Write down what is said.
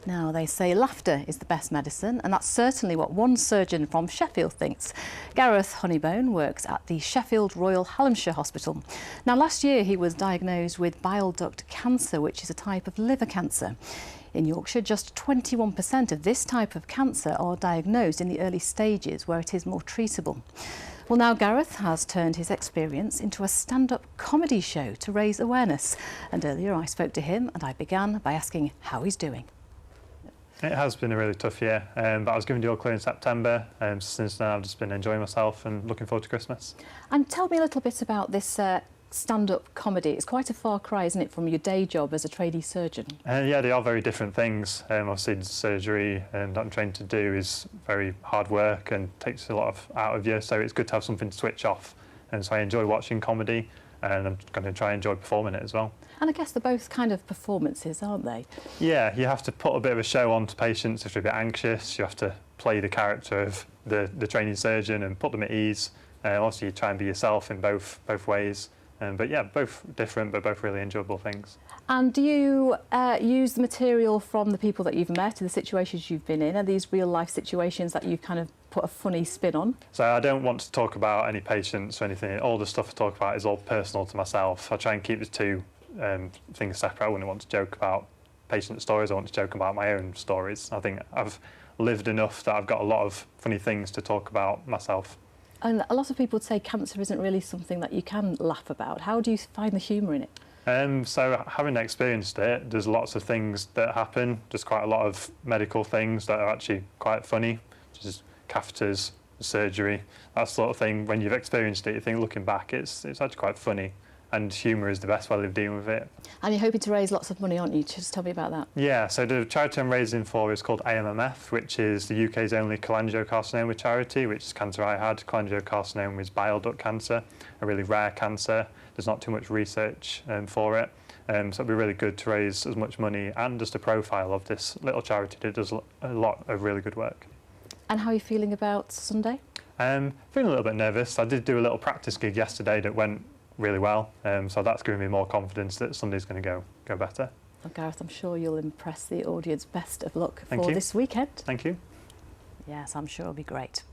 Now, they say laughter is the best medicine, and that's certainly what one surgeon from Sheffield thinks. Gareth Honeybone works at the Sheffield Royal Hallamshire Hospital. Now, last year he was diagnosed with bile duct cancer, which is a type of liver cancer. In Yorkshire, just 21% of this type of cancer are diagnosed in the early stages, where it is more treatable. Well, now Gareth has turned his experience into a stand-up comedy show to raise awareness. And earlier I spoke to him and I began by asking how he's doing. It has been a really tough year, but I was given the all clear in September. Since then I've just been enjoying myself and looking forward to Christmas. And tell me a little bit about this stand-up comedy. It's quite a far cry, isn't it, from your day job as a trainee surgeon? Yeah, they are very different things. Obviously the surgery that I'm trained to do is very hard work and takes a lot out of you, so it's good to have something to switch off. And so I enjoy watching comedy, and I'm going to try and enjoy performing it as well. And I guess they're both kind of performances, aren't they? Yeah, you have to put a bit of a show on to patients if they're a bit anxious. You have to play the character of the training surgeon and put them at ease. Also, you try and be yourself in both ways. But yeah, both different, but both really enjoyable things. And do you use the material from the people that you've met and the situations you've been in? Are these real-life situations that you've kind of put a funny spin on? So I don't want to talk about any patients or anything. All the stuff I talk about is all personal to myself. I try and keep the two things separate. I wouldn't want to joke about patient stories. I want to joke about my own stories. I think I've lived enough that I've got a lot of funny things to talk about myself. And a lot of people would say cancer isn't really something that you can laugh about. How do you find the humour in it? So having experienced it, there's lots of things that happen. There's quite a lot of medical things that are actually quite funny, such as catheters, surgery, that sort of thing. When you've experienced it, you think, looking back, it's actually quite funny. And humour is the best way of dealing with it. And you're hoping to raise lots of money, aren't you? Just tell me about that. Yeah, so the charity I'm raising for is called AMMF, which is the UK's only cholangiocarcinoma charity, which is cancer I had. Cholangiocarcinoma is bile duct cancer, a really rare cancer. There's not too much research for it. So it'd be really good to raise as much money and just a profile of this little charity that does a lot of really good work. And how are you feeling about Sunday? Feeling a little bit nervous. I did do a little practice gig yesterday that went really well, so that's giving me more confidence that Sunday's going to go better. Well, Gareth, I'm sure you'll impress the audience. Best of luck Thank for you. this weekend. Thank you. Yes, I'm sure it'll be great.